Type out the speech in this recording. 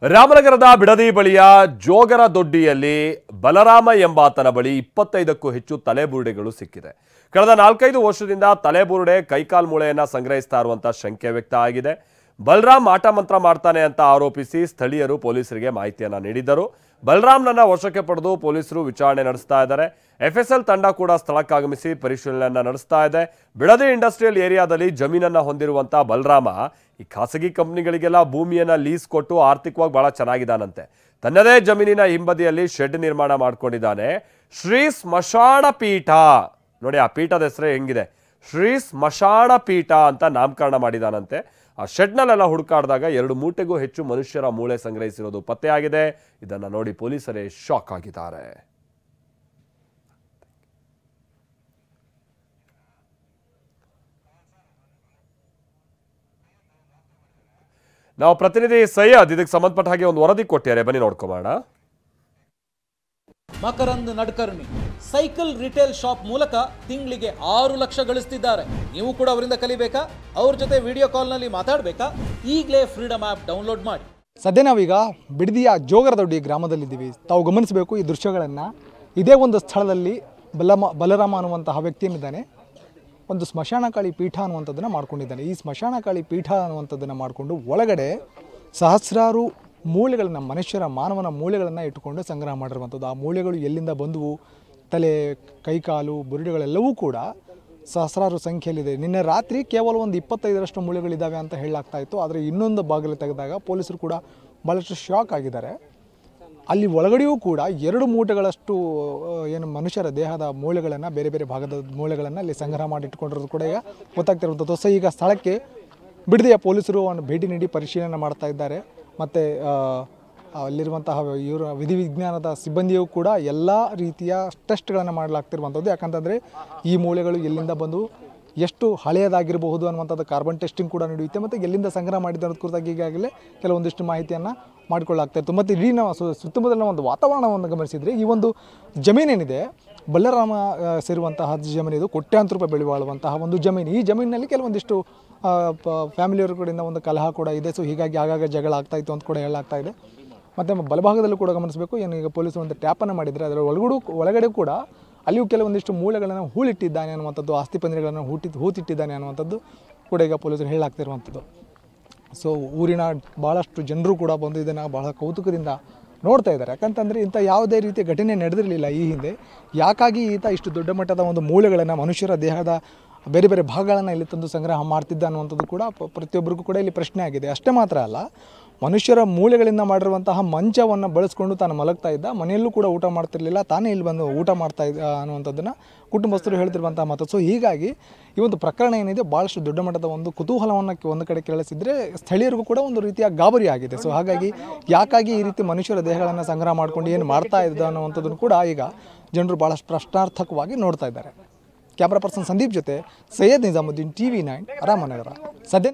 ರಾಮನಗರದ ಬಿಡದಿ ಬಳಿಯ ಜೋಗರ ದೊಡ್ಡಿಯಲ್ಲಿ ಬಲರಾಮ ಎಂಬಾತನ ಬಳಿ 25ಕ್ಕೂ ಹೆಚ್ಚು ತಲೆಬುರುಡೆಗಳು ಸಿಕ್ಕಿದೆ. ಕಳೆದ 4-5 ವರ್ಷದಿಂದ ತಲೆಬುರುಡೆ ಕೈಕಾಲ್ ಮೂಳೆಯನ್ನ ಸಂಗ್ರಹಿಸ್ತಾ ಇರುವಂತ ಶಂಕೆ ವ್ಯಕ್ತ ಆಗಿದೆ. ಬಲರಾಮ್ ಆಟ ಮಂತ್ರ ಮಾಡ್ತಾನೆ ಅಂತ ಆರೋಪಿಸಿ ಸ್ಥಳೀಯರು ಪೊಲೀಸರಿಗೆ ಮಾಹಿತಿಯನ್ನ ನೀಡಿದ್ದರು. ಬಲರಾಮ್ನನ್ನ ವಶಕ್ಕೆ ಪಡೆದು ಪೊಲೀಸರು ವಿಚಾರಣೆ ನಡೆಸ್ತಾ ಇದ್ದಾರೆ. ಎಫ್ಎಸ್ಎಲ್ ತಂಡ ಕೂಡ ಸ್ಥಳಕ್ಕಾಗಮಿಸಿ ಪರಿಶೀಲನೆಯನ್ನ ನಡೆಸ್ತಾ ಇದೆ. ಬಿಡದಿ ಇಂಡಸ್ಟ್ರಿಯಲ್ ಏರಿಯಾದಲ್ಲಿ ಜಮೀನನ್ನ ಹೊಂದಿರುವಂತ ಬಲರಾಮ ಈ ಖಾಸಗಿ ಕಂಪನಿಗಳಿಗೆಲ್ಲ ಭೂಮಿಯನ್ನ ಲೀಸ್ ಕೊಟ್ಟು ಆರ್ಥಿಕವಾಗಿ ಬಹಳ ಚೆನ್ನಾಗಿದ್ದಾನಂತೆ. ತನ್ನದೇ ಜಮೀನಿನ ಹಿಂಬದಿಯಲ್ಲಿ ಶೆಡ್ ನಿರ್ಮಾಣ ಮಾಡ್ಕೊಂಡಿದ್ದಾನೆ. ಶ್ರೀ ಸ್ಮಶಾನ ಪೀಠ ನೋಡಿ, ಆ ಪೀಠದ ಹೆಸರೇ ಹೆಂಗಿದೆ, ಶ್ರೀ ಸ್ಮಶಾನ ಪೀಠ ಅಂತ ನಾಮಕರಣ ಮಾಡಿದಾನಂತೆ. ಆ ಶೆಡ್ನಲ್ಲೆಲ್ಲ ಹುಡುಕಾಡಿದಾಗ 2 ಮೂಟೆಗೂ ಹೆಚ್ಚು ಮನುಷ್ಯರ ಮೂಳೆ ಸಂಗ್ರಹಿಸಿರೋದು ಪತ್ತೆಯಾಗಿದೆ. ಇದನ್ನ ನೋಡಿ ಪೊಲೀಸರೇ ಶಾಕ್ ಆಗಿದ್ದಾರೆ. ನಾವು ಪ್ರತಿನಿಧಿ ಸೈಯದ್ ಇದಕ್ಕೆ ಸಂಬಂಧಪಟ್ಟ ಹಾಗೆ ಒಂದು ವರದಿ ಕೊಟ್ಟಿದ್ದಾರೆ, ಬನ್ನಿ ನೋಡ್ಕೊಂಬೋಣ. ಮಕರಂದ್ ನಡ್ಕರ್ಣಿ ಸೈಕಲ್ ರಿಟೇಲ್ ಶಾಪ್ ಮೂಲಕ ತಿಂಗಳಿಗೆ 6 ಲಕ್ಷ ಗಳಿಸ್ತಿದ್ದಾರೆ. ನೀವು ಕೂಡ ಅವರಿಂದ ಕಲಿಬೇಕಾ? ಅವ್ರ ಜೊತೆ ವಿಡಿಯೋ ಕಾಲ್ನಲ್ಲಿ ಮಾತಾಡಬೇಕಾ? ಈಗಲೇ ಫ್ರೀಡಮ್ ಆ್ಯಪ್ ಡೌನ್ಲೋಡ್ ಮಾಡಿ. ಸದ್ಯ ನಾವೀಗ ಬಿಡದಿಯ ಜೋಗರದೊಡ್ಡಿ ಗ್ರಾಮದಲ್ಲಿದ್ದೀವಿ. ತಾವು ಗಮನಿಸಬೇಕು ಈ ದೃಶ್ಯಗಳನ್ನು. ಇದೇ ಒಂದು ಸ್ಥಳದಲ್ಲಿ ಬಲರಾಮ ಅನ್ನುವಂತಹ ವ್ಯಕ್ತಿಯನ್ನಿದ್ದಾನೆ. ಒಂದು ಸ್ಮಶಾನಕಾಳಿ ಪೀಠ ಅನ್ನುವಂಥದ್ದನ್ನು ಮಾಡ್ಕೊಂಡಿದ್ದಾನೆ. ಈ ಸ್ಮಶಾನಕಾಳಿ ಪೀಠ ಅನ್ನುವಂಥದ್ದನ್ನು ಮಾಡಿಕೊಂಡು ಒಳಗಡೆ ಸಹಸ್ರಾರು ಮೂಳೆಗಳನ್ನು, ಮಾನವನ ಮೂಳೆಗಳನ್ನು ಇಟ್ಟುಕೊಂಡು ಸಂಗ್ರಹ ಮಾಡಿರುವಂಥದ್ದು. ಆ ಮೂಳೆಗಳು ಎಲ್ಲಿಂದ ಬಂದವು, ತಲೆ, ಕೈಕಾಲು, ಬುರುಡೆಗಳೆಲ್ಲವೂ ಕೂಡ ಸಹಸ್ರಾರು ಸಂಖ್ಯೆಯಲ್ಲಿದೆ. ನಿನ್ನೆ ರಾತ್ರಿ ಕೇವಲ ಒಂದು 25ರಷ್ಟು ಮೂಳೆಗಳಿದ್ದಾವೆ ಅಂತ ಹೇಳಲಾಗ್ತಾ ಇತ್ತು. ಆದರೆ ಇನ್ನೊಂದು ಬಾಗಿಲು ತೆಗೆದಾಗ ಪೊಲೀಸರು ಕೂಡ ಭಾಳಷ್ಟು ಶಾಕ್ ಆಗಿದ್ದಾರೆ. ಅಲ್ಲಿ ಒಳಗಡೆಯೂ ಕೂಡ 2 ಮೂಟೆಗಳಷ್ಟು ಏನು ಮನುಷ್ಯರ ದೇಹದ ಮೂಳೆಗಳನ್ನು, ಬೇರೆ ಬೇರೆ ಭಾಗದ ಮೂಳೆಗಳನ್ನು ಅಲ್ಲಿ ಸಂಗ್ರಹ ಮಾಡಿಟ್ಟುಕೊಂಡಿರೋದು ಕೂಡ ಈಗ ಗೊತ್ತಾಗ್ತಿರುವಂಥದ್ದು. ಸೊ ಈಗ ಸ್ಥಳಕ್ಕೆ ಬಿಡದಿಯ ಪೊಲೀಸರು ಭೇಟಿ ನೀಡಿ ಪರಿಶೀಲನೆ ಮಾಡ್ತಾ ಇದ್ದಾರೆ. ಮತ್ತು ಅಲ್ಲಿರುವಂತಹ ವಿಧಿವಿಜ್ಞಾನದ ಸಿಬ್ಬಂದಿಯೂ ಕೂಡ ಎಲ್ಲ ರೀತಿಯ ಟೆಸ್ಟ್ಗಳನ್ನು ಮಾಡಲಾಗ್ತಿರುವಂಥದ್ದು. ಯಾಕಂತಂದರೆ ಈ ಮೂಳೆಗಳು ಎಲ್ಲಿಂದ ಬಂದು, ಎಷ್ಟು ಹಳೆಯದಾಗಿರಬಹುದು ಅನ್ನುವಂಥದ್ದು ಕಾರ್ಬನ್ ಟೆಸ್ಟಿಂಗ್ ಕೂಡ ನಡೆಯುತ್ತೆ. ಮತ್ತು ಎಲ್ಲಿಂದ ಸಂಗ್ರಹ ಮಾಡಿದ ಅನ್ನೋದು ಕುರಿತಾಗಿ ಈಗಾಗಲೇ ಕೆಲವೊಂದಿಷ್ಟು ಮಾಹಿತಿಯನ್ನು ಮಾಡಿಕೊಳ್ಳಾಗ್ತಾ ಇತ್ತು. ಮತ್ತು ಇಡೀ ನಾವು ಸುತ್ತಮುತ್ತಲಿನ ಒಂದು ವಾತಾವರಣವನ್ನು ಗಮನಿಸಿದರೆ, ಈ ಒಂದು ಜಮೀನೇನಿದೆ ಬಲರಾಮ ಸೇರುವಂತಹ ಜಮೀನಿದು ಕೋಟ್ಯಾಂತರ ರೂಪಾಯಿ ಬೆಳೆ ಬಾಳುವಂತಹ ಒಂದು ಜಮೀನು. ಈ ಜಮೀನಿನಲ್ಲಿ ಕೆಲವೊಂದಿಷ್ಟು ಫ್ಯಾಮಿಲಿಯವರ ಕಡೆಯಿಂದ ಒಂದು ಕಲಹ ಕೂಡ ಇದೆ. ಸೊ ಹೀಗಾಗಿ ಆಗಾಗ ಜಗಳ ಆಗ್ತಾಯಿತ್ತು ಅಂತ ಕೂಡ ಹೇಳಲಾಗ್ತಾ ಇದೆ. ಮತ್ತು ಬಲಭಾಗದಲ್ಲೂ ಕೂಡ ಗಮನಿಸಬೇಕು, ಏನು ಈಗ ಪೊಲೀಸರು ಒಂದು ಟ್ಯಾಪನ್ನು ಮಾಡಿದರೆ ಅದರ ಒಳಗಡೆ ಕೂಡ ಅಲ್ಲಿಯೂ ಕೆಲವೊಂದಿಷ್ಟು ಮೂಳೆಗಳನ್ನು ಹೂಳಿಟ್ಟಿದ್ದಾನೆ ಅನ್ನುವಂಥದ್ದು, ಆಸ್ತಿ ಪಂಜರಗಳನ್ನು ಹೂತಿಟ್ಟಿದ್ದಾನೆ ಅನ್ನುವಂಥದ್ದು ಕೂಡ ಈಗ ಪೊಲೀಸರು ಹೇಳಲಾಗ್ತಿರುವಂಥದ್ದು. ಸೊ ಊರಿನ ಭಾಳಷ್ಟು ಜನರು ಕೂಡ ಬಂದು ಇದನ್ನು ಬಹಳ ಕೌತುಕದಿಂದ ನೋಡ್ತಾ ಇದ್ದಾರೆ. ಯಾಕಂತಂದರೆ ಇಂಥ ಯಾವುದೇ ರೀತಿಯ ಘಟನೆ ನಡೆದಿರಲಿಲ್ಲ ಈ ಹಿಂದೆ. ಯಾಕಾಗಿ ಈತ ಇಷ್ಟು ದೊಡ್ಡ ಮಟ್ಟದ ಒಂದು ಮೂಳೆಗಳನ್ನು, ಮನುಷ್ಯರ ದೇಹದ ಬೇರೆ ಬೇರೆ ಭಾಗಗಳನ್ನು ಇಲ್ಲಿ ತಂದು ಸಂಗ್ರಹ ಮಾಡ್ತಿದ್ದ ಅನ್ನುವಂಥದ್ದು ಕೂಡ ಪ್ರತಿಯೊಬ್ಬರಿಗೂ ಕೂಡ ಇಲ್ಲಿ ಪ್ರಶ್ನೆ ಆಗಿದೆ. ಅಷ್ಟೇ ಮಾತ್ರ ಅಲ್ಲ, ಮನುಷ್ಯರ ಮೂಳೆಗಳಿಂದ ಮಾಡಿರುವಂತಹ ಮಂಚವನ್ನು ಬಳಸ್ಕೊಂಡು ತಾನು ಮಲಗ್ತಾ ಇದ್ದ. ಮನೆಯಲ್ಲೂ ಕೂಡ ಊಟ ಮಾಡ್ತಿರಲಿಲ್ಲ, ತಾನೇ ಇಲ್ಲಿ ಬಂದು ಊಟ ಮಾಡ್ತಾ ಇದ್ದ ಅನ್ನುವಂಥದ್ದನ್ನು ಕುಟುಂಬಸ್ಥರು ಹೇಳ್ತಿರುವಂಥ ಮಾತು. ಸೊ ಹೀಗಾಗಿ ಈ ಒಂದು ಪ್ರಕರಣ ಏನಿದೆ ಭಾಳಷ್ಟು ದೊಡ್ಡ ಮಟ್ಟದ ಒಂದು ಕುತೂಹಲವನ್ನು ಒಂದು ಕಡೆ ಕೇಳಿಸಿದರೆ ಸ್ಥಳೀಯರಿಗೂ ಕೂಡ ಒಂದು ರೀತಿಯ ಗಾಬರಿ ಆಗಿದೆ. ಸೊ ಹಾಗಾಗಿ ಯಾಕಾಗಿ ಈ ರೀತಿ ಮನುಷ್ಯರ ದೇಹಗಳನ್ನು ಸಂಗ್ರಹ ಮಾಡ್ಕೊಂಡು ಏನು ಮಾಡ್ತಾ ಇದ್ದ ಅನ್ನುವಂಥದ್ದನ್ನು ಕೂಡ ಈಗ ಜನರು ಭಾಳಷ್ಟು ಪ್ರಶ್ನಾರ್ಥಕವಾಗಿ ನೋಡ್ತಾ ಇದ್ದಾರೆ. ಕ್ಯಾಮ್ರಾ ಪರ್ಸನ್ ಸಂದೀಪ್ ಜೊತೆ ಸೈಯದ್ ನಿಜಾಮುದ್ದೀನ್, TV9 ರಾಮನಗರ. ಸದ್ಯ